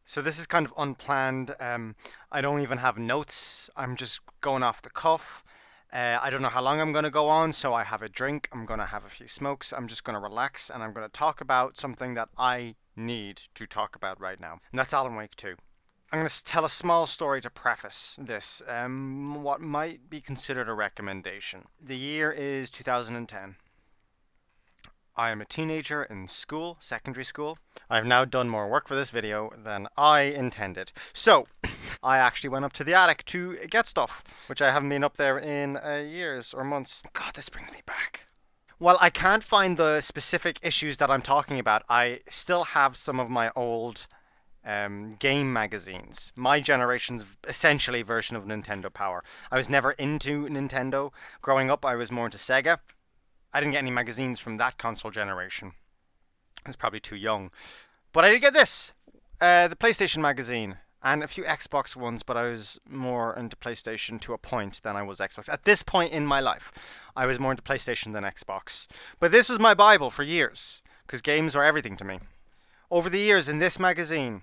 So this is kind of unplanned. I don't even have notes. I'm just going off the cuff. I don't know how long I'm going to go on, so I have a drink. I'm going to have a few smokes. I'm just going to relax and I'm going to talk about something that I need to talk about right now. And that's Alan Wake 2. I'm going to tell a small story to preface this, what might be considered a recommendation. The year is 2010. I am a teenager in school, secondary school. I've now done more work for this video than I intended. So, I actually went up to the attic to get stuff, which I haven't been up there in years or months. God, this brings me back. While I can't find the specific issues that I'm talking about, I still have some of my old game magazines. My generation's essentially version of Nintendo Power. I was never into Nintendo. Growing up, I was more into Sega. I didn't get any magazines from that console generation. I was probably too young. But I did get this, the PlayStation magazine, and a few Xbox ones, but I was more into PlayStation to a point than I was Xbox. At this point in my life, I was more into PlayStation than Xbox. But this was my Bible for years, because games are everything to me. Over the years in this magazine,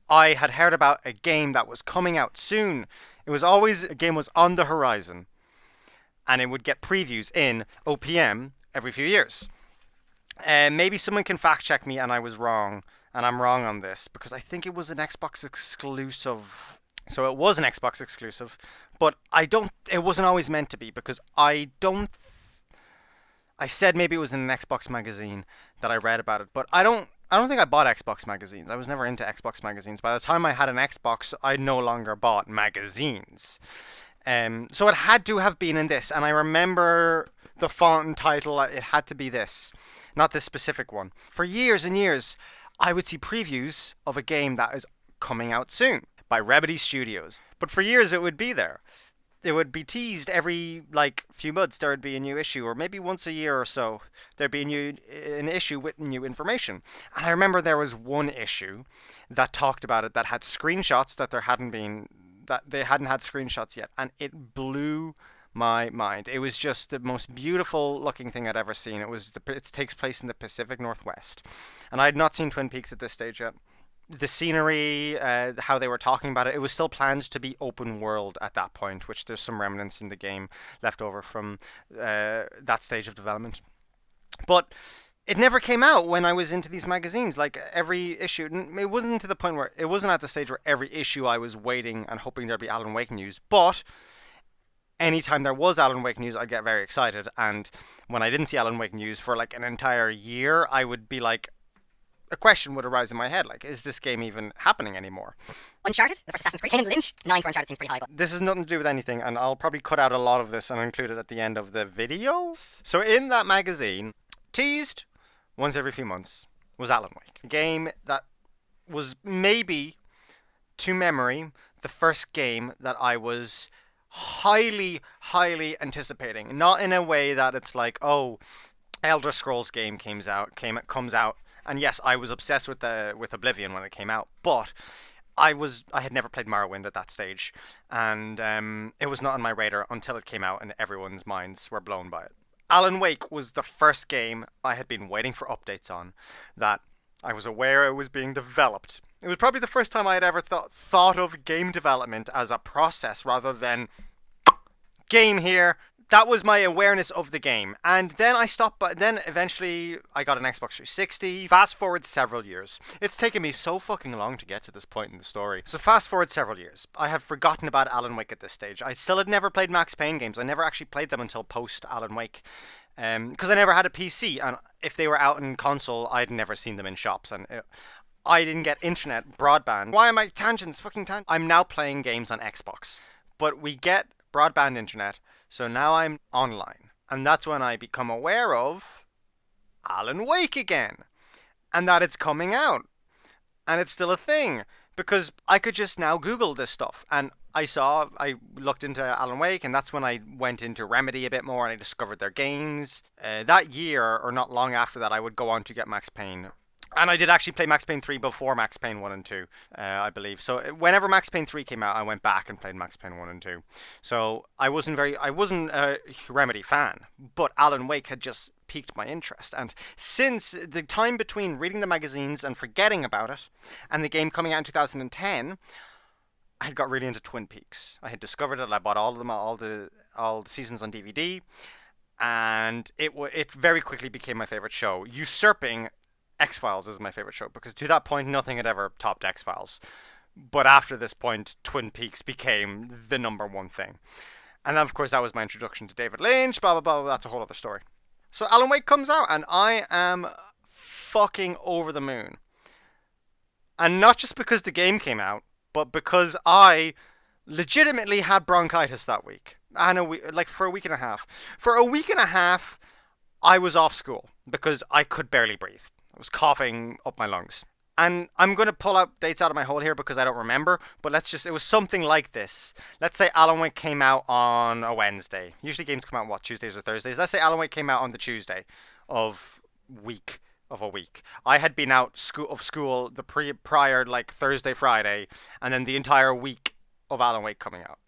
I had heard about a game that was coming out soon. It was always a game was on the horizon, and it would get previews in OPM every few years. Maybe someone can fact check me and I was wrong, and I'm wrong on this, because I think it was an Xbox exclusive. So it was an Xbox exclusive, but it wasn't always meant to be, because I said maybe it was in an Xbox magazine that I read about it, but I don't think I bought Xbox magazines. I was never into Xbox magazines. By the time I had an Xbox, I no longer bought magazines. So it had to have been in this, and I remember the font and title. It had to be this, not this specific one. For years and years, I would see previews of a game that is coming out soon by Remedy Studios. But for years, it would be there. It would be teased every few months. There would be a new issue, or maybe once a year or so, there'd be an issue with new information. And I remember there was one issue that talked about it that had screenshots that they hadn't had screenshots yet, and it blew my mind. It was just the most beautiful looking thing I'd ever seen. It takes place in the Pacific Northwest, and I had not seen Twin Peaks at this stage yet. The scenery, how they were talking about it, it was still planned to be open world at that point, which there's some remnants in the game left over from that stage of development. But it never came out when I was into these magazines. Like every issue, it wasn't to the point where it wasn't at the stage where every issue I was waiting and hoping there'd be Alan Wake news. But anytime there was Alan Wake news, I'd get very excited. And when I didn't see Alan Wake news for like an entire year, I would be like, a question would arise in my head, like, is this game even happening anymore? Uncharted, the first Assassin's Creed, Kane Lynch. 9 for Uncharted seems pretty high, but This has nothing to do with anything, and I'll probably cut out a lot of this and include it at the end of the video. So in that magazine, teased once every few months, was Alan Wake. A game that was maybe, to memory, the first game that I was highly, highly anticipating. Not in a way that it's like, oh, Elder Scrolls game comes out, and yes, I was obsessed with Oblivion when it came out, but I had never played Morrowind at that stage, and it was not on my radar until it came out, and everyone's minds were blown by it. Alan Wake was the first game I had been waiting for updates on, that I was aware it was being developed. It was probably the first time I had ever thought of game development as a process rather than game here. That was my awareness of the game. And then I stopped, but then eventually I got an Xbox 360. Fast forward several years. It's taken me so fucking long to get to this point in the story. So fast forward several years. I have forgotten about Alan Wake at this stage. I still had never played Max Payne games. I never actually played them until post Alan Wake. Because I never had a PC, and if they were out in console, I'd never seen them in shops, and I didn't get internet, broadband. Why am I tangents? Fucking tangents. I'm now playing games on Xbox, but we get broadband internet, so now I'm online. And that's when I become aware of Alan Wake again. And that it's coming out. And it's still a thing. Because I could just now Google this stuff. And I looked into Alan Wake, and that's when I went into Remedy a bit more and I discovered their games. That year, or not long after that, I would go on to get Max Payne. And I did actually play Max Payne 3 before Max Payne 1 and 2, I believe. So whenever Max Payne 3 came out, I went back and played Max Payne 1 and 2. So I wasn't a Remedy fan, but Alan Wake had just piqued my interest. And since the time between reading the magazines and forgetting about it, and the game coming out in 2010, I had got really into Twin Peaks. I had discovered it. I bought all of them, all the seasons on DVD, and it very quickly became my favorite show, usurping X Files is my favorite show because to that point nothing had ever topped X Files. But after this point, Twin Peaks became the number one thing. And of course, that was my introduction to David Lynch, blah, blah, blah. That's a whole other story. So Alan Wake comes out, and I am fucking over the moon. And not just because the game came out, but because I legitimately had bronchitis that week. And like for a week and a half. For a week and a half, I was off school because I could barely breathe. I was coughing up my lungs. And I'm going to pull out dates out of my hole here because I don't remember, but it was something like this. Let's say Alan Wake came out on a Wednesday. Usually games come out, what, Tuesdays or Thursdays? Let's say Alan Wake came out on the Tuesday of week of a week. I had been out of school the prior, like, Thursday, Friday, and then the entire week of Alan Wake coming out.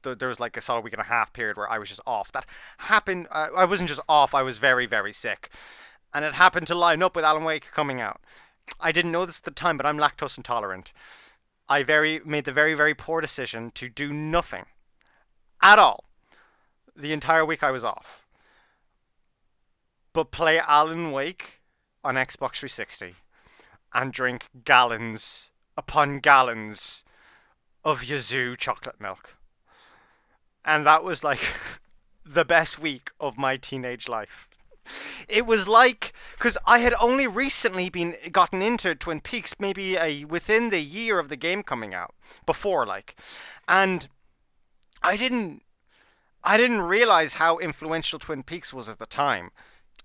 There was like a solid week and a half period where I was just off. That happened, I wasn't just off, I was very, very sick. And it happened to line up with Alan Wake coming out. I didn't know this at the time, but I'm lactose intolerant. I made the very, very poor decision to do nothing at all the entire week I was off, but play Alan Wake on Xbox 360 and drink gallons upon gallons of Yazoo chocolate milk. And that was like the best week of my teenage life. It was like, because I had only recently gotten into Twin Peaks, maybe within the year of the game coming out, before, like, and I didn't realize how influential Twin Peaks was at the time,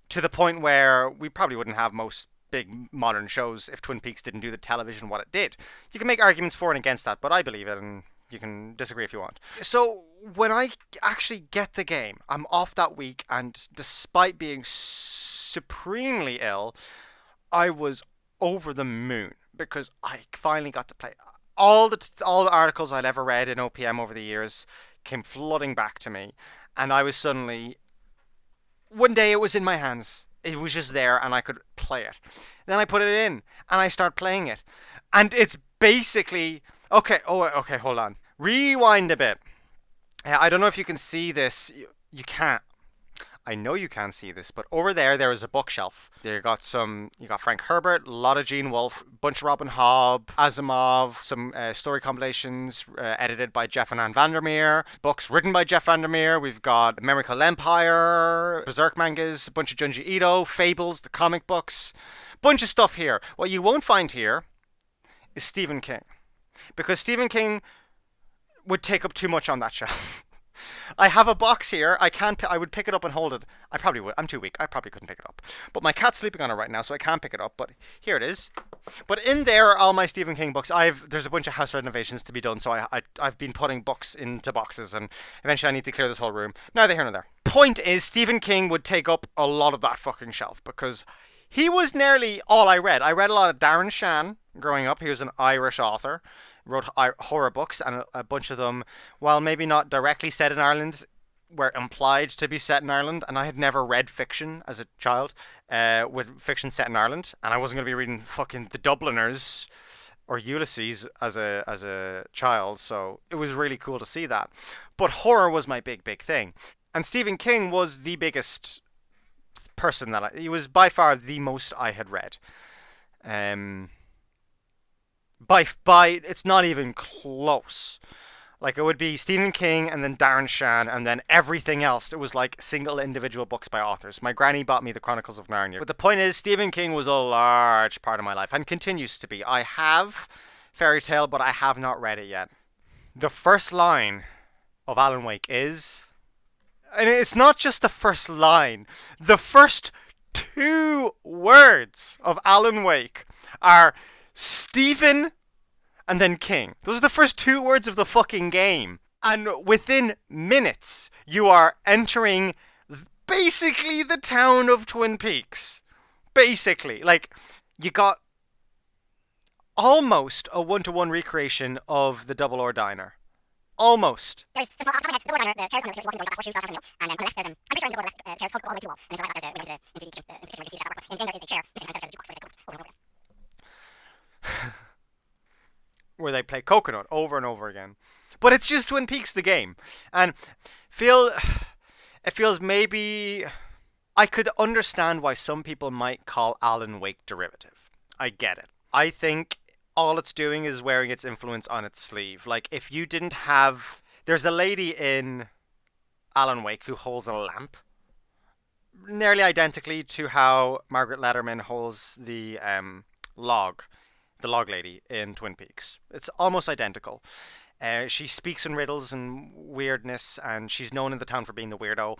to the point where we probably wouldn't have most big modern shows if Twin Peaks didn't do the television what it did. You can make arguments for and against that, but I believe it, and you can disagree if you want. So when I actually get the game, I'm off that week, and despite being supremely ill, I was over the moon because I finally got to play. All the articles I'd ever read in OPM over the years came flooding back to me, and I was suddenly, one day it was in my hands. It was just there, and I could play it. Then I put it in, and I start playing it, and it's basically okay. Oh, okay. Hold on. Rewind a bit. I don't know if you can see this. You can't. I know you can't see this, but over there is a bookshelf. You got Frank Herbert, a lot of Gene Wolfe, bunch of Robin Hobb, Asimov, some story compilations edited by Jeff and Ann Vandermeer, books written by Jeff Vandermeer. We've got Memory Called Empire, Berserk mangas, a bunch of Junji Ito, Fables, the comic books, bunch of stuff here. What you won't find here is Stephen King, because Stephen King would take up too much on that shelf. I have a box here. I would pick it up and hold it. I probably would. I'm too weak. I probably couldn't pick it up. But my cat's sleeping on it right now, so I can't pick it up. But here it is. But in there are all my Stephen King books. There's a bunch of house renovations to be done, so I've been putting books into boxes, and eventually I need to clear this whole room. Neither here nor there. Point is, Stephen King would take up a lot of that fucking shelf because he was nearly all I read. I read a lot of Darren Shan growing up. He was an Irish author. Wrote horror books, and a bunch of them, while maybe not directly set in Ireland, were implied to be set in Ireland. And I had never read fiction as a child, with fiction set in Ireland, and I wasn't going to be reading fucking The Dubliners or Ulysses as a child. So it was really cool to see that. But horror was my big thing, and Stephen King was the biggest person he was by far the most I had read. By it's not even close. Like, it would be Stephen King and then Darren Shan and then everything else. It was like single individual books by authors. My granny bought me the Chronicles of Narnia. But the point is, Stephen King was a large part of my life and continues to be. I have Fairy Tale, but I have not read it yet. The first line of Alan Wake is, and it's not just the first line, the first two words of Alan Wake are Stephen and then King. Those are the first two words of the fucking game. And within minutes, you are entering basically the town of Twin Peaks. Basically. Like, You got almost a one-to-one recreation of the Double Or Diner. Almost. There's some small off the top of my head, the chairs on the walking door, got horseshoes off after the meal, and then on the left there's I'm pretty sure in the left chairs hook all the way to the wall, and then to the right there's a we went into the kitchen where you can see the stuff work. In the game there is a chair missing on the there's a jukebox where they go over and over again. Where they play Coconut over and over again. But it's just Twin Peaks the game. And feel it feels maybe I could understand why some people might call Alan Wake derivative. I get it. I think all it's doing is wearing its influence on its sleeve. Like if you didn't have there's a lady in Alan Wake who holds a lamp nearly identically to how Margaret Letterman holds log, the log lady in Twin Peaks. It's almost identical. She speaks in riddles and weirdness, and she's known in the town for being the weirdo.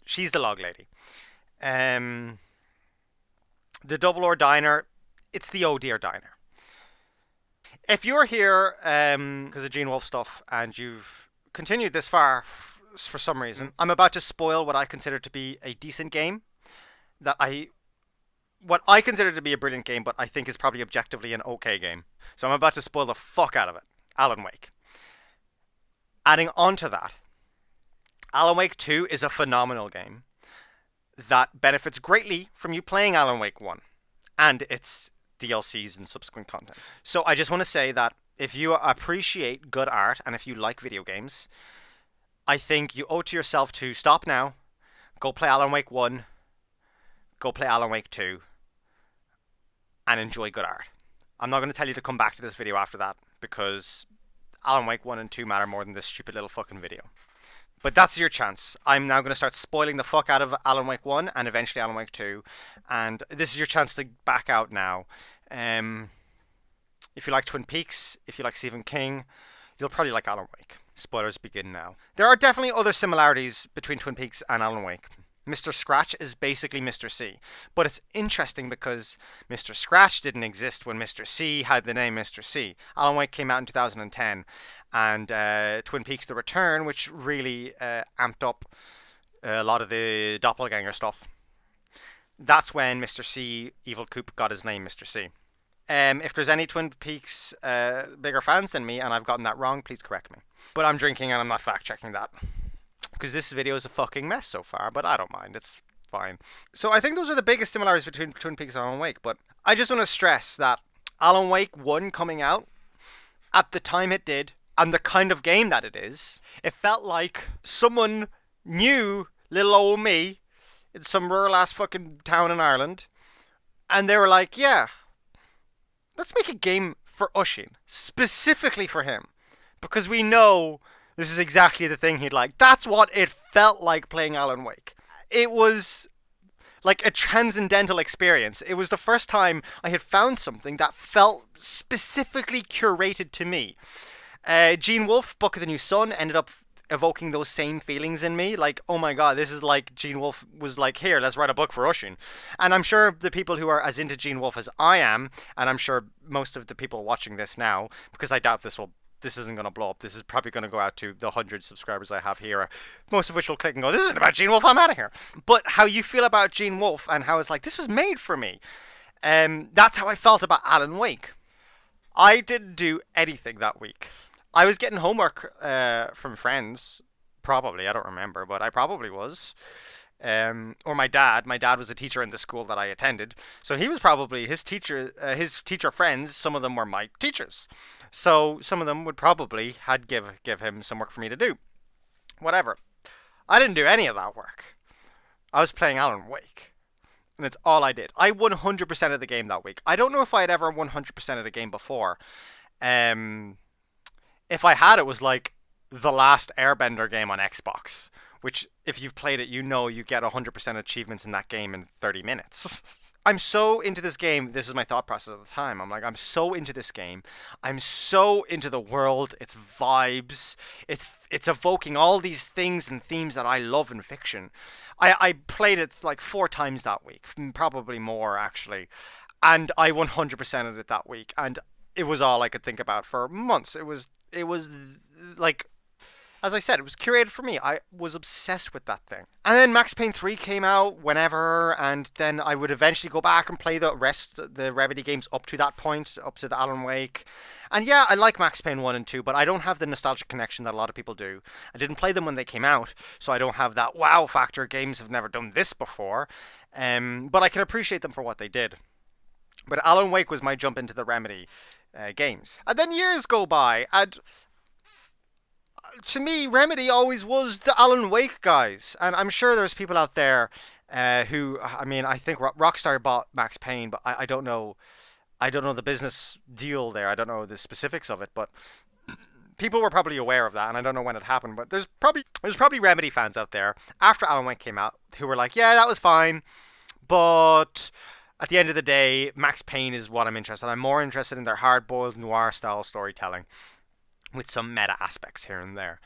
She's the log lady. Um, the Double Or Diner, it's the Oh Dear Diner. If you're here because of Gene Wolfe stuff and you've continued this far for some reason, I'm about to spoil what I consider to be a decent game that what I consider to be a brilliant game, but I think is probably objectively an okay game. So I'm about to spoil the fuck out of it. Alan Wake. Adding on to that, Alan Wake 2 is a phenomenal game that benefits greatly from you playing Alan Wake 1 and its DLCs and subsequent content. So I just want to say that if you appreciate good art and if you like video games, I think you owe it to yourself to stop now, go play Alan Wake 1, go play Alan Wake 2, and enjoy good art. I'm not going to tell you to come back to this video after that because Alan Wake 1 and 2 matter more than this stupid little fucking video. But that's your chance. I'm now going to start spoiling the fuck out of Alan Wake 1 and eventually Alan Wake 2. And this is your chance to back out now. If you like Twin Peaks, if you like Stephen King, you'll probably like Alan Wake. Spoilers begin now. There are definitely other similarities between Twin Peaks and Alan Wake. Mr. Scratch is basically Mr. C. But it's interesting because Mr. Scratch didn't exist when Mr. C had the name Mr. C. Alan Wake came out in 2010, and Twin Peaks The Return, which really amped up a lot of the doppelganger stuff. That's when Mr. C, Evil Coop, got his name Mr. C. If there's any Twin Peaks bigger fans than me and I've gotten that wrong, please correct me. But I'm drinking and I'm not fact checking that. Because this video is a fucking mess so far, but I don't mind. It's fine. So I think those are the biggest similarities between Twin Peaks and Alan Wake, but I just want to stress that Alan Wake 1 coming out, at the time it did, and the kind of game that it is, it felt like someone knew little old me in some rural ass fucking town in Ireland, and they were like, yeah, let's make a game for Ushin, specifically for him, because we know this is exactly the thing he'd like. That's what it felt like playing Alan Wake. It was like a transcendental experience. It was the first time I had found something that felt specifically curated to me. Gene Wolfe, Book of the New Sun, ended up evoking those same feelings in me. Like, oh my god, this is like Gene Wolfe was like, here, let's write a book for Ushin. And I'm sure the people who are as into Gene Wolfe as I am, and I'm sure most of the people watching this now, because I doubt this isn't going to blow up. This is probably going to go out to the 100 subscribers I have here, most of which will click and go, this isn't about Gene Wolfe, I'm out of here. But how you feel about Gene Wolfe and how it's like, this was made for me. That's how I felt about Alan Wake. I didn't do anything that week. I was getting homework from friends, probably, I don't remember, but I probably was. Or my dad. My dad was a teacher in the school that I attended, so he was probably his teacher friends. Some of them were my teachers, so some of them would probably had give him some work for me to do. Whatever. I didn't do any of that work. I was playing Alan Wake, and it's all I did. I 100% of the game that week. I don't know if I had ever 100% of the game before. If I had, it was like the last Airbender game on Xbox, which if you've played it, you know you get 100% achievements in that game in 30 minutes. I'm so into this game. This is my thought process at the time. I'm like, I'm so into this game. I'm so into the world, its vibes. It's evoking all these things and themes that I love in fiction. I played it like 4 times that week, probably more actually. And I 100%ed it that week. And it was all I could think about for months. It was like As I said, it was curated for me. I was obsessed with that thing. And then Max Payne 3 came out whenever, and then I would eventually go back and play the Remedy games up to that point, up to the Alan Wake. And yeah, I like Max Payne 1 and 2, but I don't have the nostalgic connection that a lot of people do. I didn't play them when they came out, so I don't have that wow factor. Games have never done this before. But I can appreciate them for what they did. But Alan Wake was my jump into the Remedy games. And then years go by, and to me, Remedy always was the Alan Wake guys. And I'm sure there's people out there who, I mean, I think Rockstar bought Max Payne, but I don't know. I don't know the business deal there. I don't know the specifics of it, but people were probably aware of that, and I don't know when it happened. But there's probably Remedy fans out there after Alan Wake came out who were like, yeah, that was fine, but at the end of the day, Max Payne is what I'm interested in. I'm more interested in their hard-boiled noir-style storytelling with some meta aspects here and there.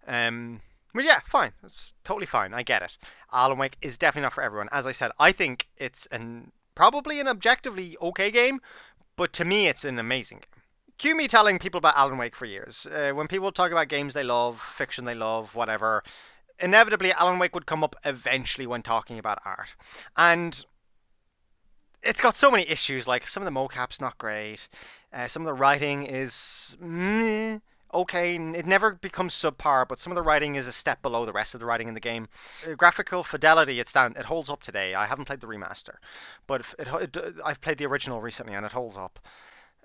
But yeah, fine. It's totally fine. I get it. Alan Wake is definitely not for everyone. As I said, I think it's probably an objectively okay game, but to me, it's an amazing game. Cue me telling people about Alan Wake for years. When people talk about games they love, fiction they love, whatever, inevitably Alan Wake would come up eventually when talking about art. And it's got so many issues, like some of the mocap's not great, some of the writing is meh, okay, it never becomes subpar, but some of the writing is a step below the rest of the writing in the game. Graphical fidelity, it holds up today. I haven't played the remaster, but I've played the original recently and it holds up.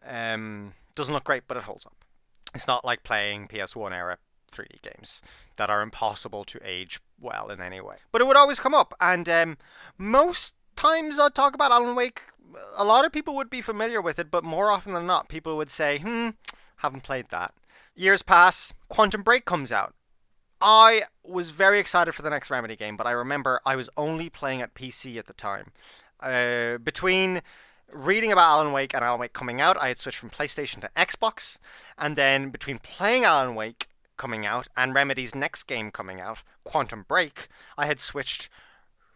Doesn't look great, but it holds up. It's not like playing PS1 era 3D games that are impossible to age well in any way. But it would always come up, and most times I'd talk about Alan Wake, a lot of people would be familiar with it, but more often than not, people would say, haven't played that. Years pass, Quantum Break comes out. I was very excited for the next Remedy game, but I remember I was only playing at PC at the time. Between reading about Alan Wake and Alan Wake coming out, I had switched from PlayStation to Xbox, and then between playing Alan Wake coming out and Remedy's next game coming out, Quantum Break, I had switched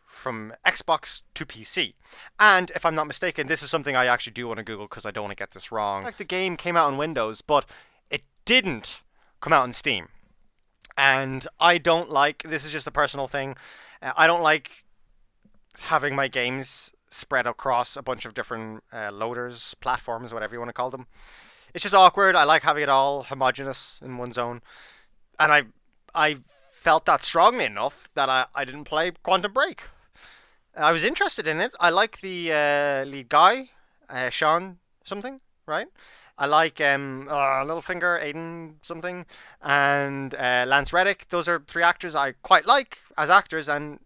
from Xbox to PC. And if I'm not mistaken, this is something I actually do want to Google because I don't want to get this wrong. Like, the game came out on Windows, but it didn't come out on Steam. And I don't like, this is just a personal thing, I don't like having my games spread across a bunch of different loaders, platforms, whatever you want to call them. It's just awkward. I like having it all homogenous in one zone. And I felt that strongly enough that I didn't play Quantum Break. I was interested in it. I like the lead guy, Sean something, right? I like Littlefinger, Aiden something, and Lance Reddick. Those are three actors I quite like as actors, and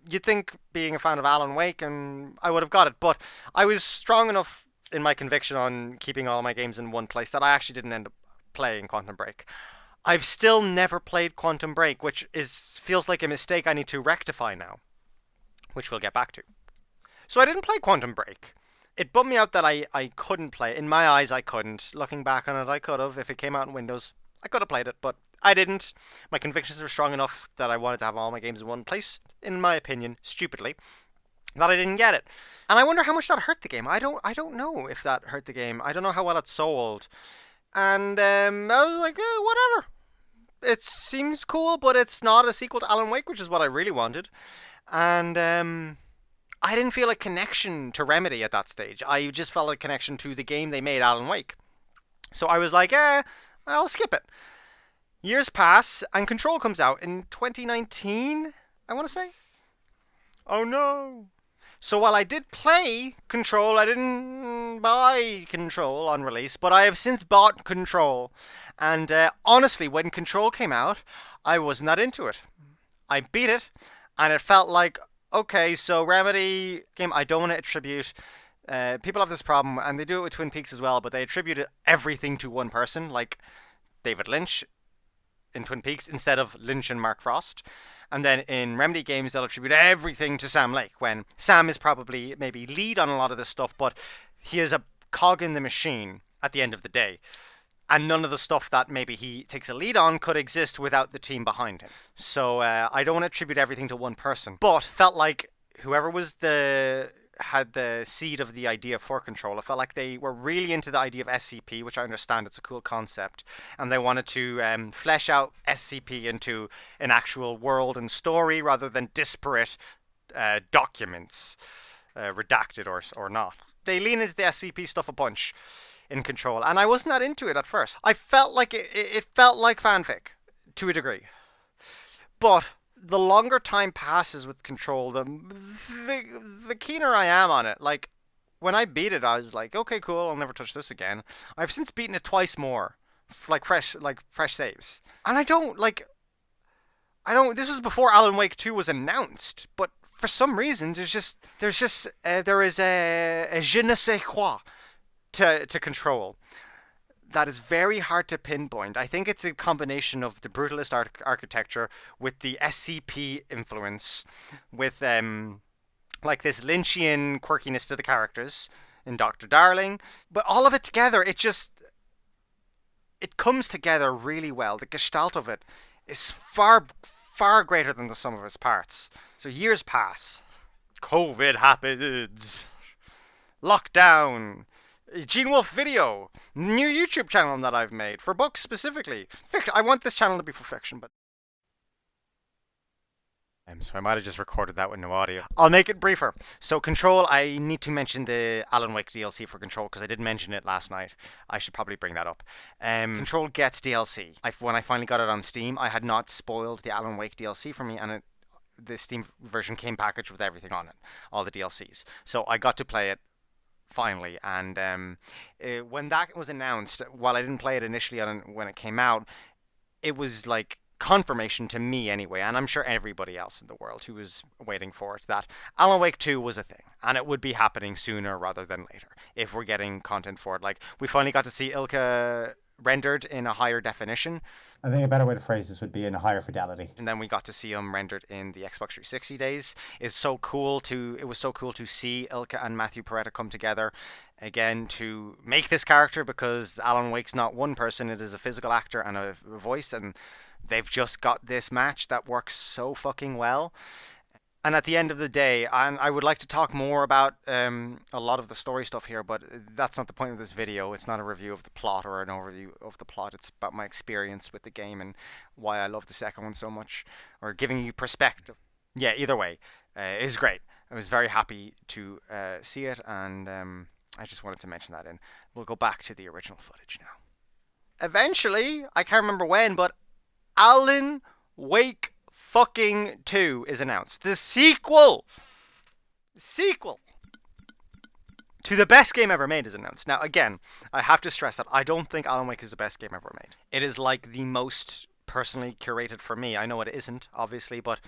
you'd think, being a fan of Alan Wake, and I would have got it. But I was strong enough in my conviction on keeping all my games in one place that I actually didn't end up playing Quantum Break. I've still never played Quantum Break, which feels like a mistake I need to rectify now, which we'll get back to. So I didn't play Quantum Break. It bummed me out that I couldn't play it. In my eyes, I couldn't. Looking back on it, I could have. If it came out in Windows, I could have played it, but I didn't. My convictions were strong enough that I wanted to have all my games in one place, in my opinion, stupidly, that I didn't get it. And I wonder how much that hurt the game. I don't know if that hurt the game. I don't know how well it sold. And I was like, whatever. It seems cool, but it's not a sequel to Alan Wake, which is what I really wanted. And I didn't feel a connection to Remedy at that stage. I just felt a connection to the game they made, Alan Wake. So I was like, I'll skip it. Years pass, and Control comes out in 2019, I want to say. Oh no. So while I did play Control, I didn't buy Control on release, but I have since bought Control. And honestly, when Control came out, I was not into it. I beat it, and it felt like, okay, so Remedy game, I don't want to attribute. People have this problem, and they do it with Twin Peaks as well, but they attribute everything to one person, like David Lynch in Twin Peaks, instead of Lynch and Mark Frost. And then in Remedy games, they'll attribute everything to Sam Lake, when Sam is probably maybe lead on a lot of this stuff, but he is a cog in the machine at the end of the day. And none of the stuff that maybe he takes a lead on could exist without the team behind him. So I don't want to attribute everything to one person, but felt like whoever was the had the seed of the idea for Control. I felt like they were really into the idea of SCP, which I understand it's a cool concept, and they wanted to flesh out SCP into an actual world and story rather than disparate documents, redacted or not. They lean into the SCP stuff a bunch in Control, and I wasn't that into it at first. I felt like it felt like fanfic to a degree, but the longer time passes with Control, the keener I am on it. Like when I beat it, I was like, okay, cool, I'll never touch this again. I've since beaten it twice more, like fresh saves, and I don't. This was before Alan Wake 2 was announced, but for some reason, there is a je ne sais quoi to Control that is very hard to pinpoint. I think it's a combination of the brutalist architecture with the SCP influence, with like this Lynchian quirkiness to the characters in Doctor Darling, but all of it together, it comes together really well. The gestalt of it is far greater than the sum of its parts. So years pass. COVID happens. Lockdown. Gene Wolfe Video. New YouTube channel that I've made for books specifically. I want this channel to be for fiction, but so I might have just recorded that with no audio. I'll make it briefer. So Control, I need to mention the Alan Wake DLC for Control because I did mention it last night. I should probably bring that up. Control gets DLC. When I finally got it on Steam, I had not spoiled the Alan Wake DLC for me, and the Steam version came packaged with everything on it, all the DLCs. So I got to play it finally, and when that was announced, while I didn't play it initially when it came out, it was like confirmation to me anyway, and I'm sure everybody else in the world who was waiting for it, that Alan Wake 2 was a thing, and it would be happening sooner rather than later if we're getting content for it. Like, we finally got to see Ilka rendered in a higher definition. I think a better way to phrase this would be in a higher fidelity. And then we got to see him rendered in the Xbox 360 days. It was so cool to see Ilka and Matthew Peretta come together again to make this character, because Alan Wake's not one person, it is a physical actor and a voice, and they've just got this match that works so fucking well. And at the end of the day, and I would like to talk more about a lot of the story stuff here, but that's not the point of this video. It's not a review of the plot or an overview of the plot. It's about my experience with the game and why I love the second one so much, or giving you perspective. Yeah, either way, it was great. I was very happy to see it, and I just wanted to mention that. And we'll go back to the original footage now. Eventually, I can't remember when, but Alan Wake fucking 2 is announced. The sequel to the best game ever made is announced. Now, again, I have to stress that I don't think Alan Wake is the best game ever made. It is like the most personally curated for me. I know it isn't, obviously, but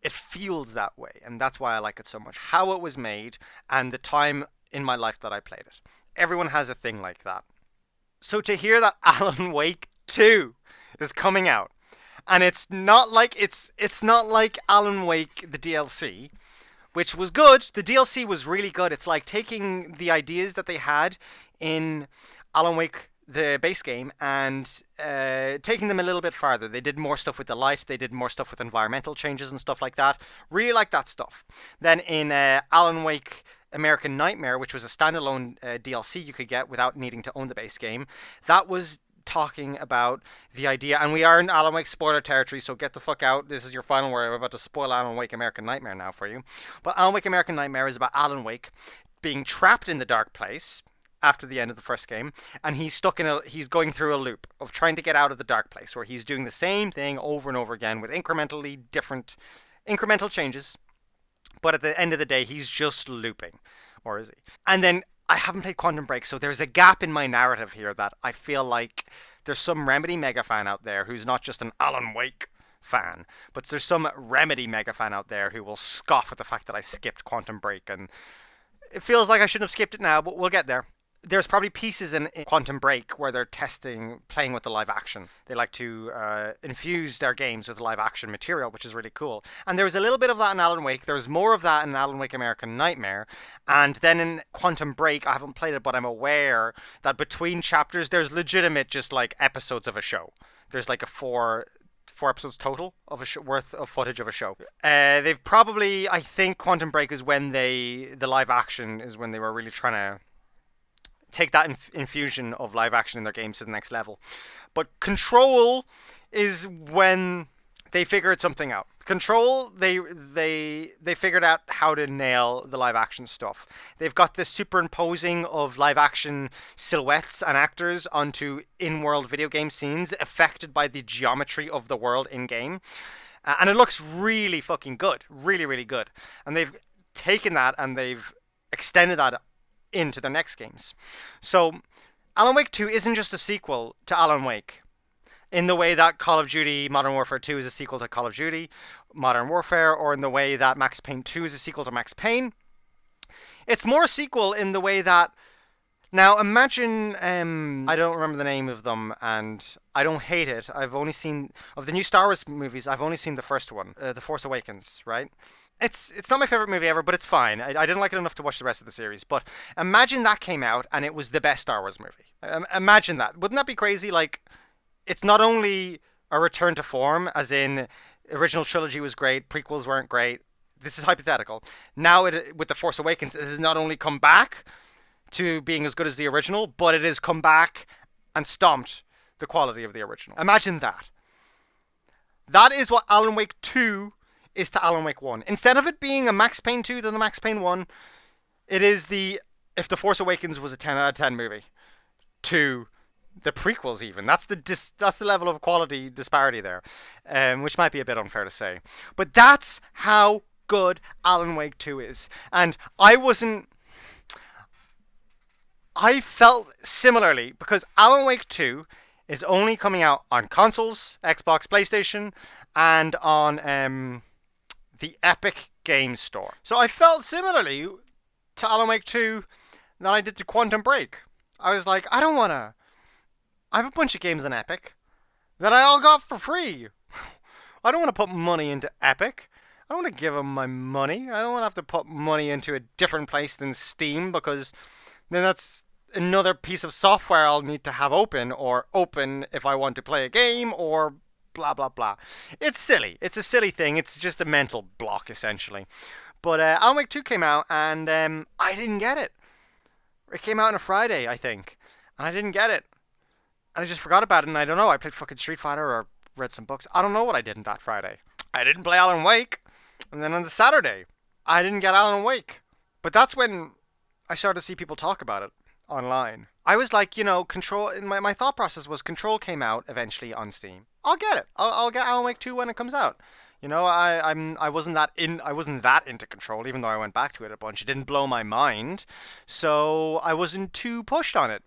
it feels that way, and that's why I like it so much. How it was made and the time in my life that I played it. Everyone has a thing like that. So to hear that Alan Wake 2 is coming out, and it's not like Alan Wake the DLC, which was good. The DLC was really good. It's like taking the ideas that they had in Alan Wake the base game and taking them a little bit farther. They did more stuff with the light. They did more stuff with environmental changes and stuff like that. Really like that stuff. Then in Alan Wake American Nightmare, which was a standalone DLC you could get without needing to own the base game, that was talking about the idea, and we are in Alan Wake spoiler territory, so get the fuck out. This is your final word. I'm about to spoil Alan Wake American Nightmare now for you. But Alan Wake American Nightmare is about Alan Wake being trapped in the dark place after the end of the first game, and he's going through a loop of trying to get out of the dark place, where he's doing the same thing over and over again with incrementally different incremental changes, but at the end of the day he's just looping. Or is he? And then I haven't played Quantum Break, so there's a gap in my narrative here that I feel like there's some Remedy mega fan out there who's not just an Alan Wake fan, but there's some Remedy mega fan out there who will scoff at the fact that I skipped Quantum Break, and it feels like I shouldn't have skipped it now, but we'll get there. There's probably pieces in Quantum Break where they're playing with the live action. They like to infuse their games with live action material, which is really cool. And there was a little bit of that in Alan Wake. There was more of that in Alan Wake American Nightmare. And then in Quantum Break, I haven't played it, but I'm aware that between chapters, there's legitimate just like episodes of a show. There's like a 4 episodes total of a worth of footage of a show. They've probably, I think, Quantum Break is when the live action is when they were really trying to take that infusion of live action in their games to the next level. But Control is when they figured something out. Control, they figured out how to nail the live action stuff. They've got this superimposing of live action silhouettes and actors onto in-world video game scenes affected by the geometry of the world in game. And it looks really fucking good. Really, really good. And they've taken that and they've extended that into their next games. So Alan Wake 2 isn't just a sequel to Alan Wake in the way that Call of Duty Modern Warfare 2 is a sequel to Call of Duty Modern Warfare, or in the way that Max Payne 2 is a sequel to Max Payne. It's more a sequel in the way that, now imagine, I don't remember the name of them, and I don't hate it. I've only seen, of the new Star Wars movies, I've only seen the first one, The Force Awakens, right? It's not my favorite movie ever, but it's fine. I didn't like it enough to watch the rest of the series. But imagine that came out and it was the best Star Wars movie. Imagine that. Wouldn't that be crazy? Like, it's not only a return to form, as in original trilogy was great, prequels weren't great. This is hypothetical. Now, with The Force Awakens, it has not only come back to being as good as the original, but it has come back and stomped the quality of the original. Imagine that. That is what Alan Wake 2 is to Alan Wake 1. Instead of it being a Max Payne 2 than a Max Payne 1, it is if The Force Awakens was a 10 out of 10 movie to the prequels even. That's the level of quality disparity there, which might be a bit unfair to say. But that's how good Alan Wake 2 is. And I felt similarly because Alan Wake 2 is only coming out on consoles, Xbox, PlayStation, and on the Epic Games Store. So I felt similarly to Alan Wake 2 that I did to Quantum Break. I was like, I have a bunch of games on Epic that I all got for free. I don't want to put money into Epic. I don't want to give them my money. I don't want to have to put money into a different place than Steam, because then that's another piece of software I'll need to have open if I want to play a game, or blah blah blah. It's silly. It's a silly thing. It's just a mental block essentially. But Alan Wake 2 came out and I didn't get it. It came out on a Friday, I think, and I didn't get it. And I just forgot about it, and I don't know. I played fucking Street Fighter or read some books. I don't know what I did on that Friday. I didn't play Alan Wake. And then on the Saturday, I didn't get Alan Wake. But that's when I started to see people talk about it online. I was like, Control. My thought process was Control came out eventually on Steam. I'll get it. I'll get Alan Wake 2 when it comes out. I wasn't that into Control, even though I went back to it a bunch. It didn't blow my mind, so I wasn't too pushed on it.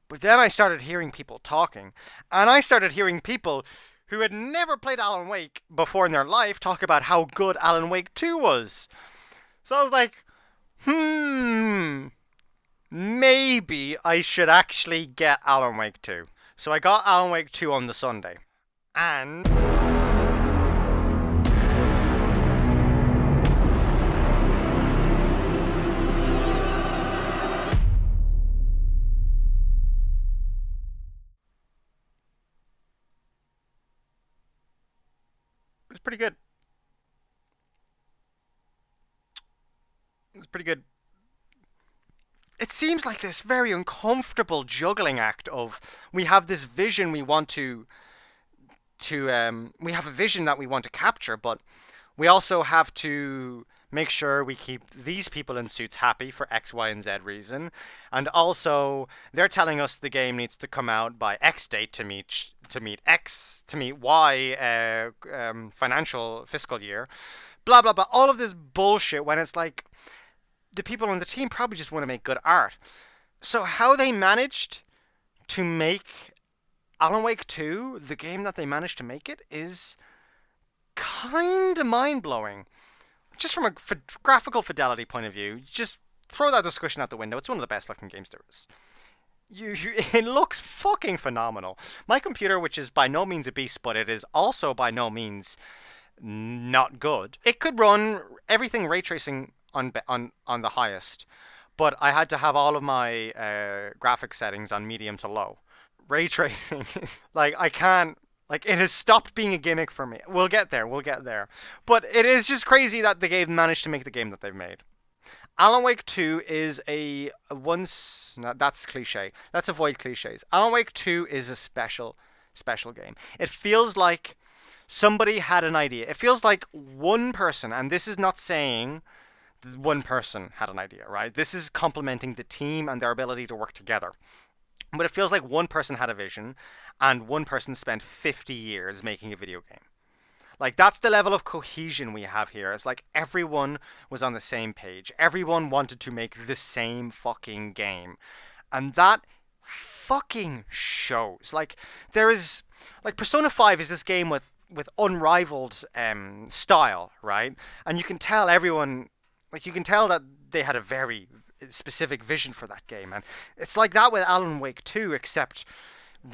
But then I started hearing people talking, and I started hearing people who had never played Alan Wake before in their life talk about how good Alan Wake 2 was. So I was like, maybe I should actually get Alan Wake 2. So I got Alan Wake 2 on the Sunday. And it was pretty good. It was pretty good. It seems like this very uncomfortable juggling act of, we have this vision we want to we have a vision that we want to capture, but we also have to make sure we keep these people in suits happy for X, Y, and Z reason. And also, they're telling us the game needs to come out by X date to meet Y financial fiscal year. Blah blah blah. All of this bullshit when it's like, the people on the team probably just want to make good art. So how they managed to make Alan Wake 2, the game that they managed to make it, is kind of mind-blowing. Just from a graphical fidelity point of view, just throw that discussion out the window. It's one of the best looking games there is. It looks fucking phenomenal. My computer, which is by no means a beast, but it is also by no means not good, it could run everything ray tracing on the highest, but I had to have all of my graphics settings on medium to low. Ray tracing is like, I can't Like, it has stopped being a gimmick for me. We'll get there. We'll get there. But it is just crazy that the game managed to make the game that they've made. Alan Wake 2 is a once. No, that's cliche. Let's avoid cliches. Alan Wake 2 is a special game. It feels like somebody had an idea. It feels like one person, and this is not saying one person had an idea, right? This is complementing the team and their ability to work together. But it feels like one person had a vision and one person spent 50 years making a video game. Like, that's the level of cohesion we have here. It's like everyone was on the same page. Everyone wanted to make the same fucking game. And that fucking shows. Like, there is like Persona 5 is this game with unrivaled style, right? And you can tell everyone, like, you can tell that they had a very specific vision for that game. And it's like that with Alan Wake 2, except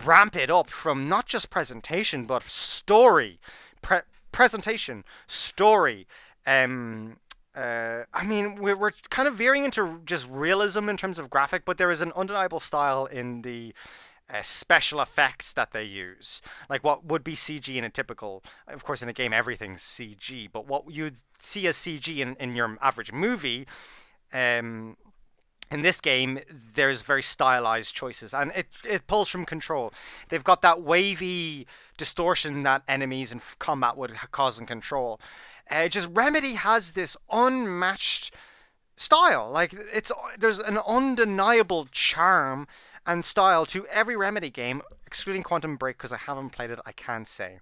ramp it up from not just presentation but story. Presentation, story. I mean, we're kind of veering into just realism in terms of graphic, but there is an undeniable style in the special effects that they use. Like what would be CG in a typical, of course, in a game everything's CG, but what you'd see as CG in your average movie, um, in this game, there's very stylized choices, and it pulls from Control. They've got that wavy distortion that enemies in combat would cause in Control. Just Remedy has this unmatched style. Like, there's an undeniable charm and style to every Remedy game, excluding Quantum Break because I haven't played it. I can't say.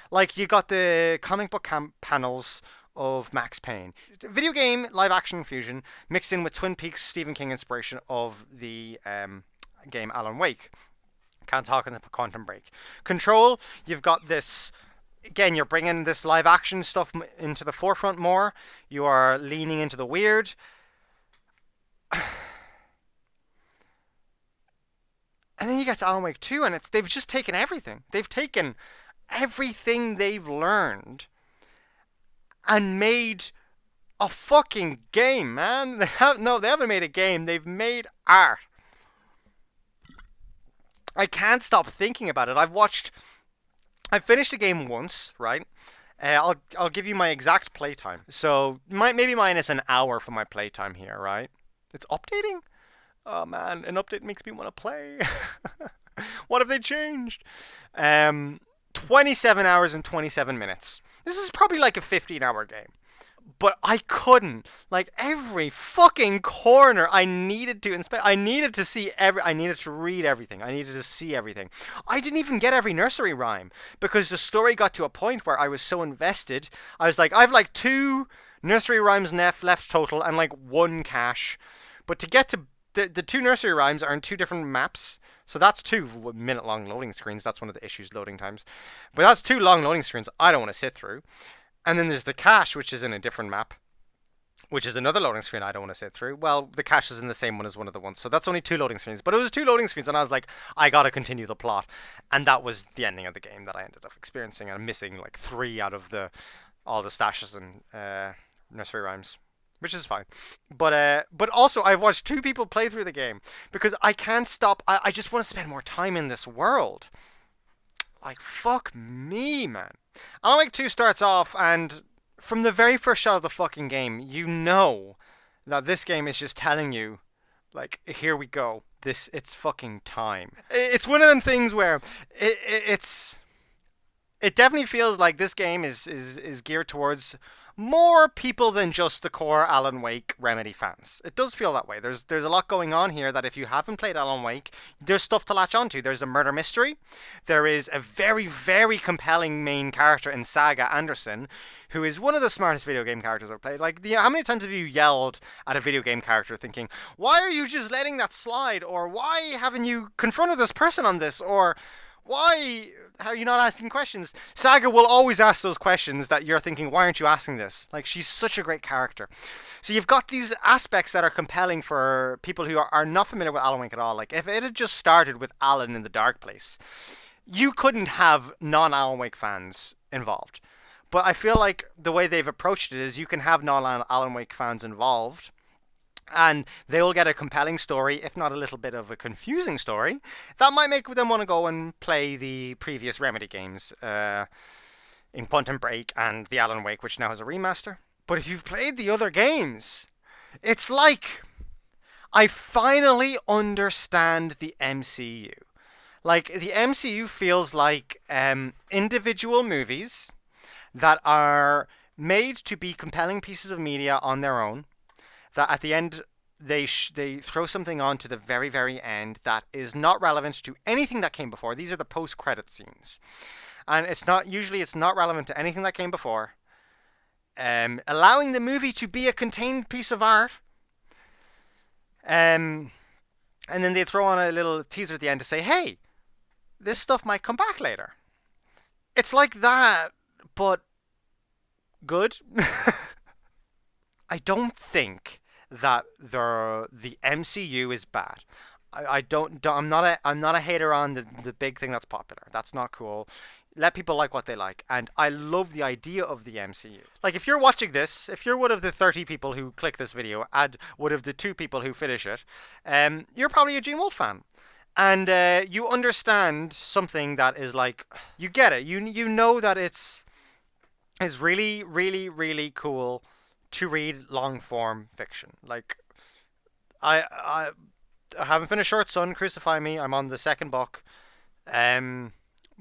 Like, you got the comic book panels of Max Payne. Video game live action fusion mixed in with Twin Peaks Stephen King inspiration of the game Alan Wake. Can't talk in the Quantum Break. Control, you've got this. Again, you're bringing this live action stuff into the forefront more. You are leaning into the weird. And then you get to Alan Wake 2, and they've just taken everything. They've taken everything they've learned and made a fucking game, man. They haven't made a game. They've made art. I can't stop thinking about it. I finished the game once, right? I'll give you my exact playtime. So maybe minus an hour for my playtime here, right? It's updating. Oh man, an update makes me want to play. What have they changed? 27 hours and 27 minutes. This is probably like a 15-hour game. But I couldn't. Like, every fucking corner I needed to inspect. I needed to see I needed to read everything. I needed to see everything. I didn't even get every nursery rhyme because the story got to a point where I was so invested. I was like, I've like 2 nursery rhymes left total and like 1 cache. But to get to the 2 nursery rhymes are in 2 different maps. So that's 2 minute-long loading screens. That's one of the issues, loading times. But that's 2 long loading screens I don't want to sit through. And then there's the cache, which is in a different map, which is another loading screen I don't want to sit through. Well, the cache is in the same one as one of the ones. So that's only 2 loading screens. But it was 2 loading screens, and I was like, I got to continue the plot. And that was the ending of the game that I ended up experiencing. And I'm missing like 3 out of all the stashes and nursery rhymes, which is fine. But also, I've watched 2 people play through the game because I can't stop. I just want to spend more time in this world. Like, fuck me, man. Alan Wake 2 starts off, and from the very first shot of the fucking game, you know that this game is just telling you, like, here we go. It's fucking time. It's one of them things where it definitely feels like this game is geared towards more people than just the core Alan Wake Remedy fans. It does feel that way. There's a lot going on here that if you haven't played Alan Wake, there's stuff to latch onto. There's a murder mystery. There is a very, very compelling main character in Saga Anderson, who is one of the smartest video game characters I've played. Like, how many times have you yelled at a video game character thinking, why are you just letting that slide? Or why haven't you confronted this person on this? Or why are you not asking questions? Saga will always ask those questions that you're thinking, why aren't you asking this? Like, she's such a great character. So you've got these aspects that are compelling for people who are not familiar with Alan Wake at all. Like, if it had just started with Alan in the Dark Place, you couldn't have non-Alan Wake fans involved. But I feel like the way they've approached it is you can have non-Alan Wake fans involved, And they will get a compelling story, if not a little bit of a confusing story, that might make them want to go and play the previous Remedy games in Quantum Break and the Alan Wake, which now has a remaster. But if you've played the other games, it's like I finally understand the MCU. Like, the MCU feels like individual movies that are made to be compelling pieces of media on their own. That at the end they throw something on to the very very end that is not relevant to anything that came before. These are the post credit scenes, and it's not relevant to anything that came before. Allowing the movie to be a contained piece of art. Um, and then they throw on a little teaser at the end to say, "Hey, this stuff might come back later." It's like that, but good. I don't think that the MCU is bad. I don't, I'm not a hater on the big thing that's popular. That's not cool. Let people like what they like, and I love the idea of the MCU. Like, if you're watching this, if you're one of the 30 people who click this video, and one of the 2 people who finish it, you're probably a Gene Wolfe fan, and you understand something that is like, you get it. You know that it's really really really cool to read long form fiction. Like, I I haven't finished Short Sun, Crucify Me. I'm on the second book. Um,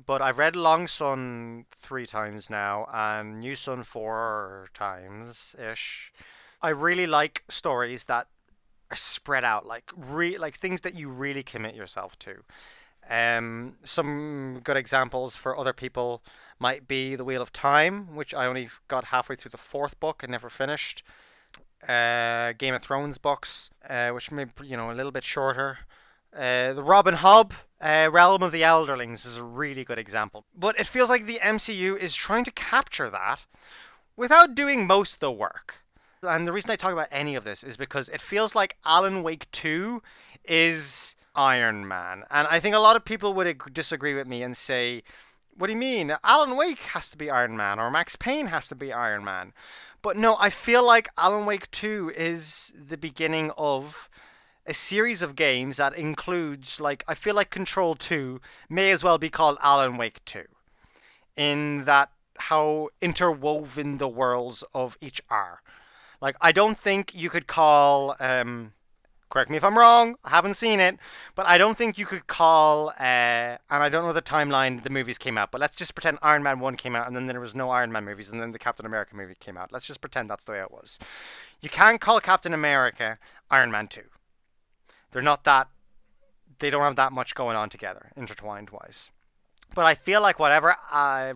but I've read Long Sun 3 times now, and New Sun 4 times ish. I really like stories that are spread out, like things that you really commit yourself to. Some good examples for other people might be The Wheel of Time, which I only got halfway through the 4th book and never finished. Game of Thrones books, which may a little bit shorter. The Robin Hobb, Realm of the Elderlings is a really good example. But it feels like the MCU is trying to capture that without doing most of the work. And the reason I talk about any of this is because it feels like Alan Wake 2 is Iron Man. And I think a lot of people would disagree with me and say, what do you mean? Alan Wake has to be Iron Man, or Max Payne has to be Iron Man. But no, I feel like Alan Wake 2 is the beginning of a series of games that includes, like, I feel like Control 2 may as well be called Alan Wake 2, in that how interwoven the worlds of each are. Like, I don't think you could call, correct me if I'm wrong, I haven't seen it, but I don't think you could call, and I don't know the timeline the movies came out, but let's just pretend Iron Man 1 came out and then there was no Iron Man movies and then the Captain America movie came out. Let's just pretend that's the way it was. You can't call Captain America Iron Man 2. They're not that, they don't have that much going on together, intertwined wise. But I feel like whatever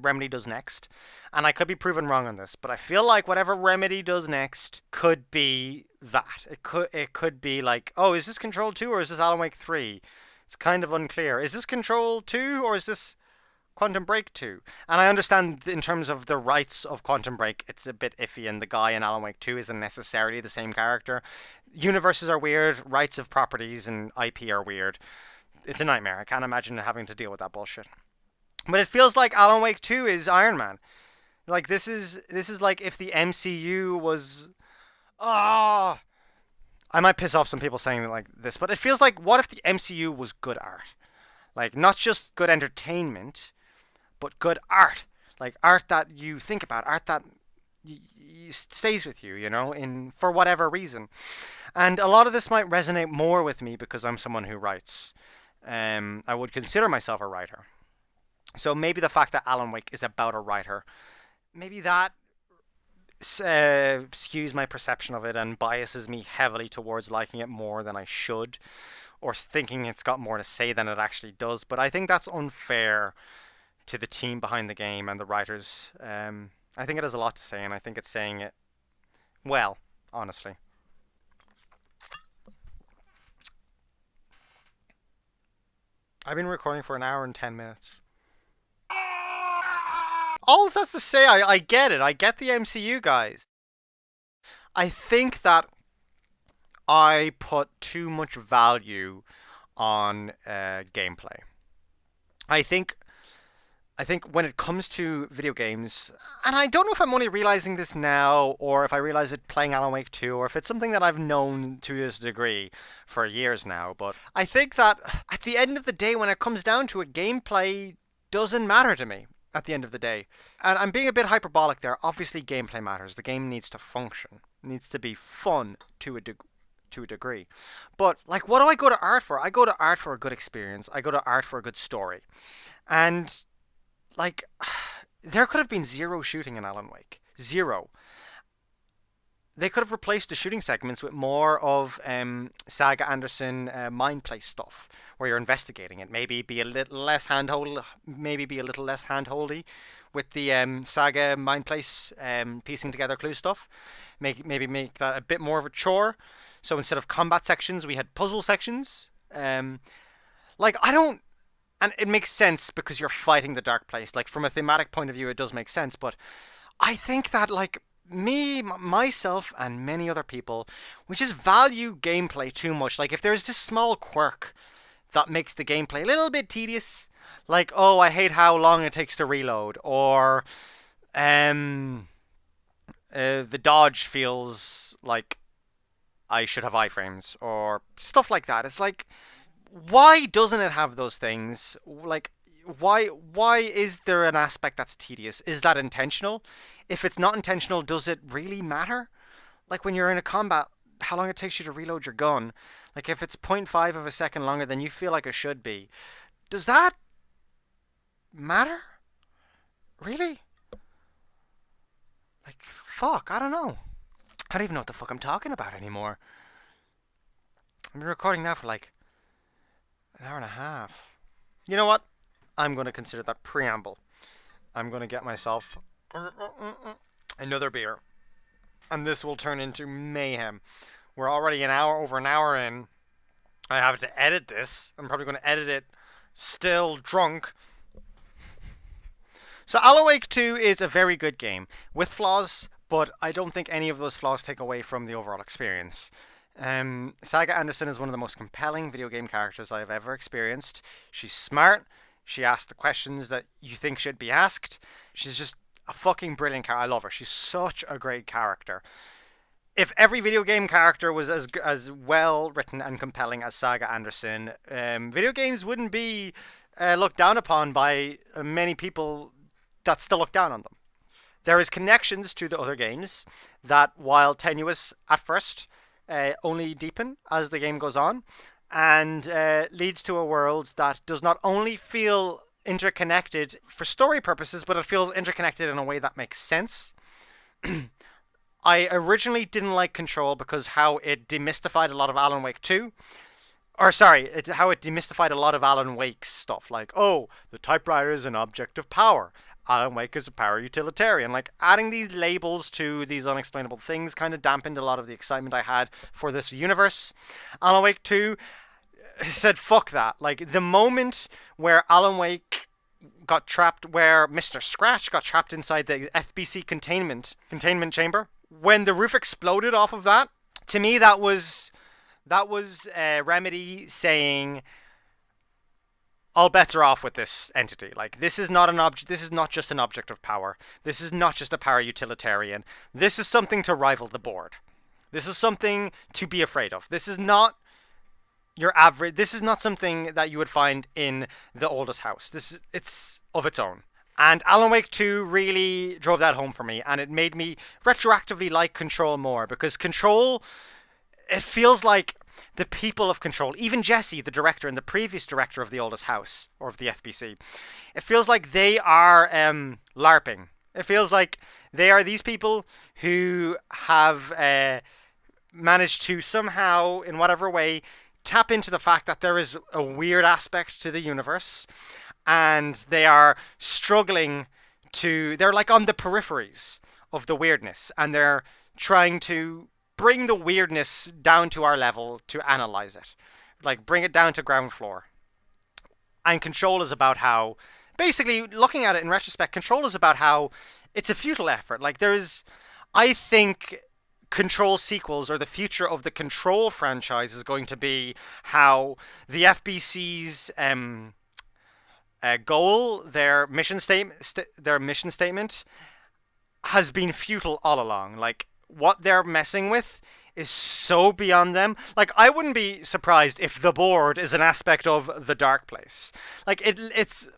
Remedy does next, and I could be proven wrong on this, but I feel like whatever Remedy does next could be that. It could be like, oh, is this Control 2 or is this Alan Wake 3? It's kind of unclear. Is this Control 2 or is this Quantum Break 2? And I understand in terms of the rights of Quantum Break, it's a bit iffy, and the guy in Alan Wake 2 isn't necessarily the same character. Universes are weird, rights of properties and IP are weird. It's a nightmare. I can't imagine having to deal with that bullshit. But it feels like Alan Wake 2 is Iron Man. Like, this is like if the MCU was, ah, I might piss off some people saying like this, but it feels like, what if the MCU was good art? Like, not just good entertainment, but good art. Like, art that you think about, art that stays with you, in for whatever reason. And a lot of this might resonate more with me because I'm someone who writes. I would consider myself a writer. So maybe the fact that Alan Wake is about a writer, maybe that skews my perception of it and biases me heavily towards liking it more than I should, or thinking it's got more to say than it actually does. But I think that's unfair to the team behind the game and the writers. I think it has a lot to say, and I think it's saying it well, honestly. I've been recording for an hour and 10 minutes. All that's to say, I get it. I get the MCU guys. I think that I put too much value on gameplay. I think I think when it comes to video games, and I don't know if I'm only realizing this now, or if I realize it playing Alan Wake 2, or if it's something that I've known to this degree for years now, but I think that at the end of the day, when it comes down to it, gameplay doesn't matter to me at the end of the day. And I'm being a bit hyperbolic there. Obviously, gameplay matters. The game needs to function, it needs to be fun to a degree. But like, what do I go to art for? I go to art for a good experience. I go to art for a good story. And like, there could have been zero shooting in Alan Wake. Zero. They could have replaced the shooting segments with more of Saga Anderson mind play stuff, where you're investigating it. Maybe be a little less handhold, maybe be a little less handholdy with the Saga mind place piecing together clue stuff. Maybe make that a bit more of a chore. So instead of combat sections, we had puzzle sections. Like I don't, and it makes sense because you're fighting the dark place. Like from a thematic point of view, it does make sense. But I think that like myself, and many other people, we just value gameplay too much. Like if there's this small quirk that makes the gameplay a little bit tedious, like oh, I hate how long it takes to reload, or the dodge feels like I should have iframes, or stuff like that. It's like why doesn't it have those things? Like why is there an aspect that's tedious? Is that intentional? If it's not intentional, does it really matter? Like when you're in a combat, how long it takes you to reload your gun? Like if it's zero point 0.5 of a second longer than you feel like it should be, does that matter? Really? Like fuck, I don't know. I don't even know what the fuck I'm talking about anymore. I've been recording now for like an hour and a half. You know what? I'm going to consider that preamble. I'm going to get myself another beer. And this will turn into mayhem. We're already over an hour in. I have to edit this. I'm probably going to edit it still drunk. So Alan Wake 2 is a very good game with flaws, but I don't think any of those flaws take away from the overall experience. Saga Anderson is one of the most compelling video game characters I have ever experienced. She's smart. She asks the questions that you think should be asked. She's just a fucking brilliant character. I love her. She's such a great character. If every video game character was as well written and compelling as Saga Anderson, video games wouldn't be looked down upon by many people that still look down on them. There is connections to the other games that, while tenuous at first, only deepen as the game goes on, and leads to a world that does not only feel interconnected for story purposes, but it feels interconnected in a way that makes sense. I originally didn't like Control because how it demystified a lot of Alan Wake 2. Or sorry, how it demystified a lot of Alan Wake's stuff. Like, oh, the typewriter is an object of power. Alan Wake is a power utilitarian. Like, adding these labels to these unexplainable things kind of dampened a lot of the excitement I had for this universe. Alan Wake 2 said, fuck that. Like, the moment where Alan Wake got trapped, where Mr. Scratch got trapped inside the FBC containment chamber, when the roof exploded off of that, to me that was Remedy saying all bets are off with this entity. Like, this is not an object. This is not just an object of power. This is not just a power utilitarian. This is something to rival the board. This is something to be afraid of. This is not your average. This is not something that you would find in the oldest house. It's of its own. And Alan Wake 2 really drove that home for me, and it made me retroactively like Control more, because Control, it feels like the people of Control, even Jesse, the director and the previous director of the oldest house, or of the FBC, it feels like they are LARPing. It feels like they are these people who have managed to somehow, in whatever way, tap into the fact that there is a weird aspect to the universe, and they are struggling they're like on the peripheries of the weirdness, and they're trying to bring the weirdness down to our level to analyze it. Like, bring it down to ground floor. And Control is about how, basically, looking at it in retrospect, Control is about how it's a futile effort. Like, I think Control sequels, or the future of the Control franchise, is going to be how the FBC's goal, their mission statement has been futile all along. Like what they're messing with is so beyond them. Like I wouldn't be surprised if the board is an aspect of the dark place. Like it's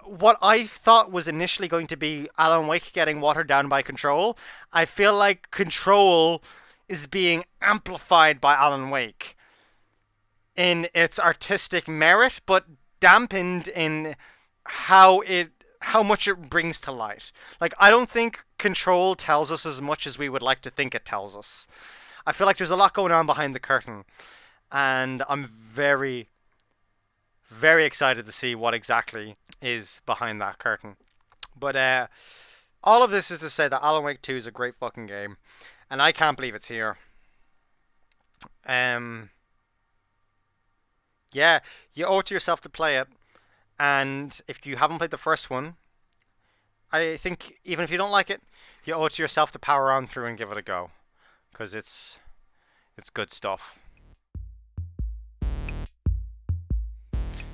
what I thought was initially going to be Alan Wake getting watered down by Control. I feel like Control is being amplified by Alan Wake in its artistic merit, but dampened in how much it brings to light. Like I don't think Control tells us as much as we would like to think it tells us. I feel like there's a lot going on behind the curtain, and I'm very, very excited to see what exactly is behind that curtain. But all of this is to say that Alan Wake 2 is a great fucking game, and I can't believe it's here. Um, yeah, you owe it to yourself to play it, and if you haven't played the first one, I think even if you don't like it, you owe it to yourself to power on through and give it a go, because it's good stuff.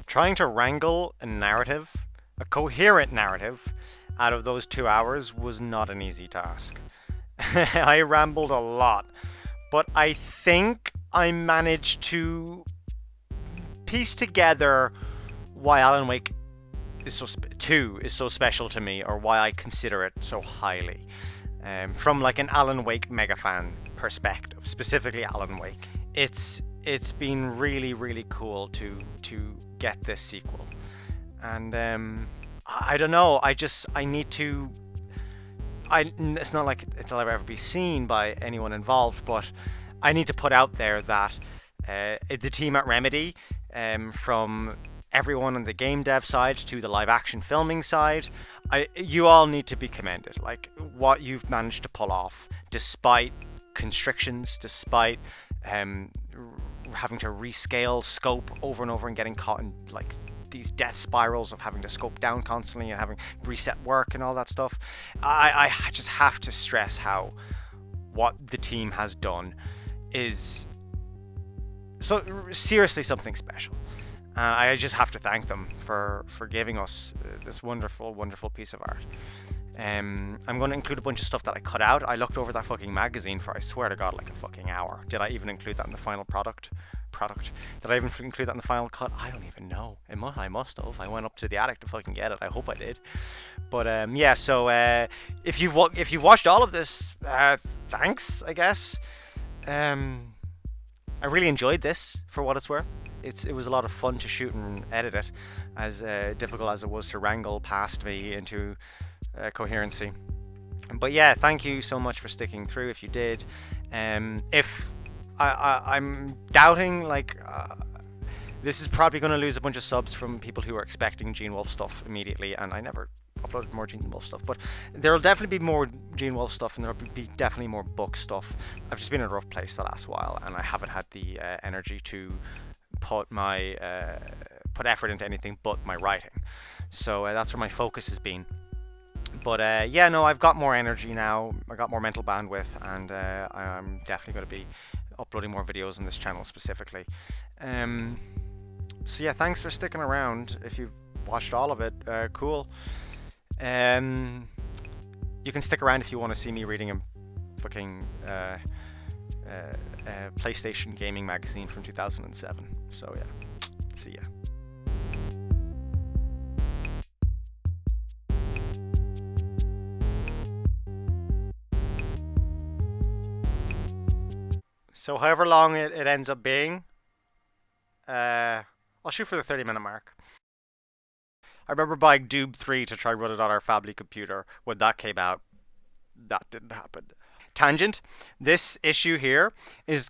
Trying to wrangle a coherent narrative, out of those 2 hours was not an easy task. I rambled a lot, but I think I managed to piece together why Alan Wake 2 is so special to me, or why I consider it so highly. From like an Alan Wake mega fan perspective, specifically Alan Wake, it's been really really cool to get this sequel, and I don't know. I need to. It's not like it'll ever be seen by anyone involved, but I need to put out there that the team at Remedy, from everyone on the game dev side to the live action filming side, you all need to be commended. Like what you've managed to pull off, despite constrictions, despite having to rescale scope over and over and getting caught in like these death spirals of having to scope down constantly and having reset work and all that stuff. I just have to stress how what the team has done is so seriously something special. I just have to thank them for giving us this wonderful, wonderful piece of art. I'm going to include a bunch of stuff that I cut out. I looked over that fucking magazine for, I swear to God, like a fucking hour. Did I even include that in the final product? Did I even include that in the final cut? I don't even know. I must have. I went up to the attic to fucking get it. I hope I did. But yeah. So if you've watched all of this, thanks. I guess. I really enjoyed this for what it's worth. It was a lot of fun to shoot and edit it, as difficult as it was to wrangle past me into coherency. But yeah, thank you so much for sticking through if you did. If I'm doubting, like, this is probably going to lose a bunch of subs from people who are expecting Gene Wolfe stuff immediately, and I never uploaded more Gene Wolfe stuff, but there'll definitely be more Gene Wolfe stuff, and there'll be definitely more book stuff. I've just been in a rough place the last while, and I haven't had the energy to put effort into anything but my writing. So that's where my focus has been. But yeah, no, I've got more energy now. I got more mental bandwidth, and I'm definitely going to be uploading more videos on this channel specifically. So yeah, thanks for sticking around. If you've watched all of it, cool. You can stick around if you want to see me reading a fucking PlayStation gaming magazine from 2007. So yeah, see ya. So however long it ends up being, I'll shoot for the 30-minute mark. I remember buying Doom 3 to try run it on our family computer. When that came out, that didn't happen. Tangent. This issue here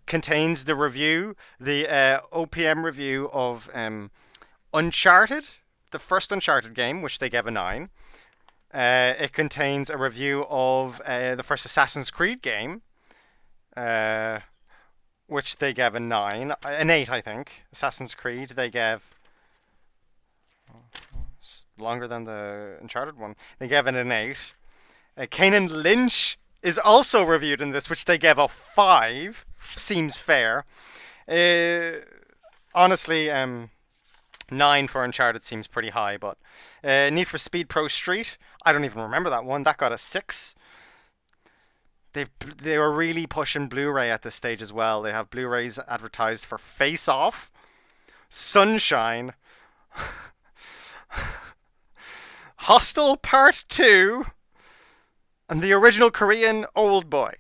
contains the review, the OPM review of Uncharted, the first Uncharted game, which they gave a 9. It contains a review of the first Assassin's Creed game, which they gave an 8, I think. Assassin's Creed, they gave longer than the Uncharted one. They gave it an 8. Kanan Lynch is also reviewed in this, which they gave a 5. Seems fair. Honestly, 9 for Uncharted seems pretty high, but Need for Speed Pro Street, I don't even remember that one. That got a 6. They were really pushing Blu-ray at this stage as well. They have Blu-rays advertised for Face Off, Sunshine, Hostel Part 2, and the original Korean Old Boy.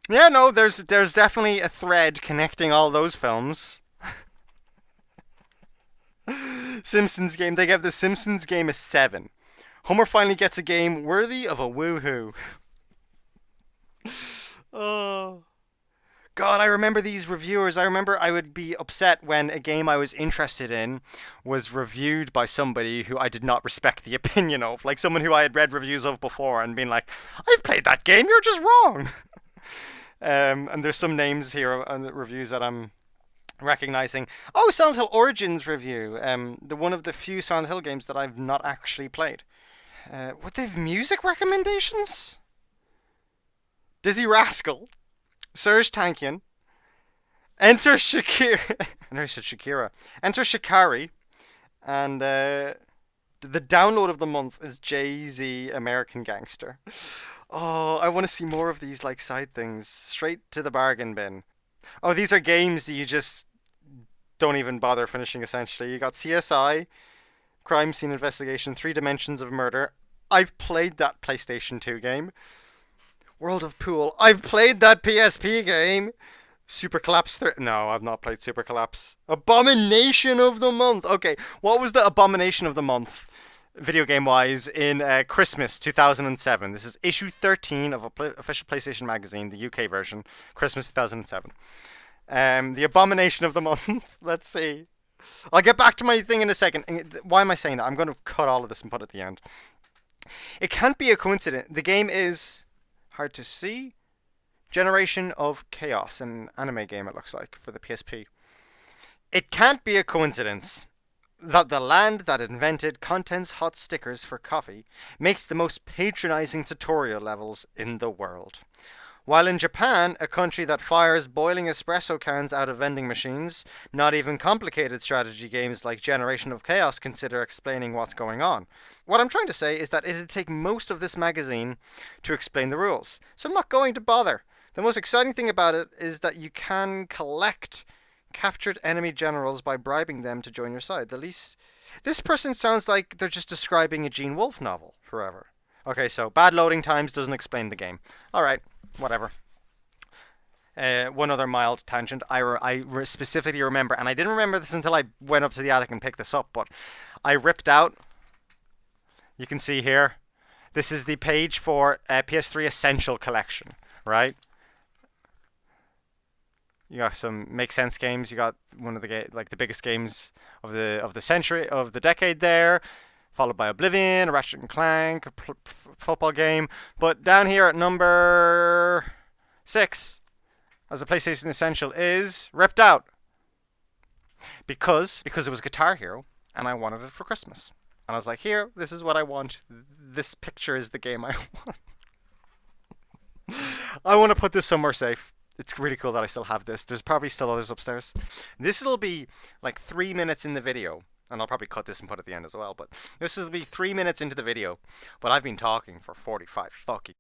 Yeah, no, there's definitely a thread connecting all those films. Simpsons game. They gave the Simpsons game a 7. Homer finally gets a game worthy of a woohoo. Oh. God, I remember these reviewers. I remember I would be upset when a game I was interested in was reviewed by somebody who I did not respect the opinion of. Like someone who I had read reviews of before and been like, I've played that game, you're just wrong. And there's some names here on the reviews that I'm recognizing. Oh, Silent Hill Origins review. The one of the few Silent Hill games that I've not actually played. What, they have music recommendations? Dizzy Rascal, Serge Tankian, Enter Shakira. I know said Shakira. Enter Shikari, and the download of the month is Jay-Z American Gangster. Oh, I want to see more of these like side things. Straight to the bargain bin. Oh, these are games that you just don't even bother finishing, essentially. You got CSI, Crime Scene Investigation, 3 Dimensions of Murder. I've played that PlayStation 2 game. World of Pool. I've played that PSP game. Super Collapse 3. No, I've not played Super Collapse. Abomination of the Month. Okay, what was the Abomination of the Month, video game wise, in Christmas 2007? This is issue 13 of official PlayStation Magazine, the UK version, Christmas 2007. The Abomination of the Month. Let's see. I'll get back to my thing in a second. Why am I saying that? I'm going to cut all of this and put it at the end. It can't be a coincidence. The game is hard to see. Generation of Chaos, an anime game it looks like, for the PSP. It can't be a coincidence that the land that invented Contents Hot stickers for coffee makes the most patronizing tutorial levels in the world. While in Japan, a country that fires boiling espresso cans out of vending machines, not even complicated strategy games like Generation of Chaos consider explaining what's going on. What I'm trying to say is that it'd take most of this magazine to explain the rules, so I'm not going to bother. The most exciting thing about it is that you can collect captured enemy generals by bribing them to join your side. The least... This person sounds like they're just describing a Gene Wolfe novel forever. Okay, so bad loading times doesn't explain the game. Alright, whatever. One other mild tangent. I specifically remember, and I didn't remember this until I went up to the attic and picked this up, but I ripped out, you can see here, this is the page for PS3 Essential Collection, right? You got some Make Sense games. You got one of the the biggest games of the century, of the decade there, followed by Oblivion, a Ratchet and Clank, a football game. But down here at number 6, as a PlayStation Essential, is Ripped Out. Because it was Guitar Hero, and I wanted it for Christmas. And I was like, here, this is what I want. This picture is the game I want. I want to put this somewhere safe. It's really cool that I still have this. There's probably still others upstairs. This will be like 3 minutes in the video. And I'll probably cut this and put it at the end as well. But this will be 3 minutes into the video. But I've been talking for 45 fucking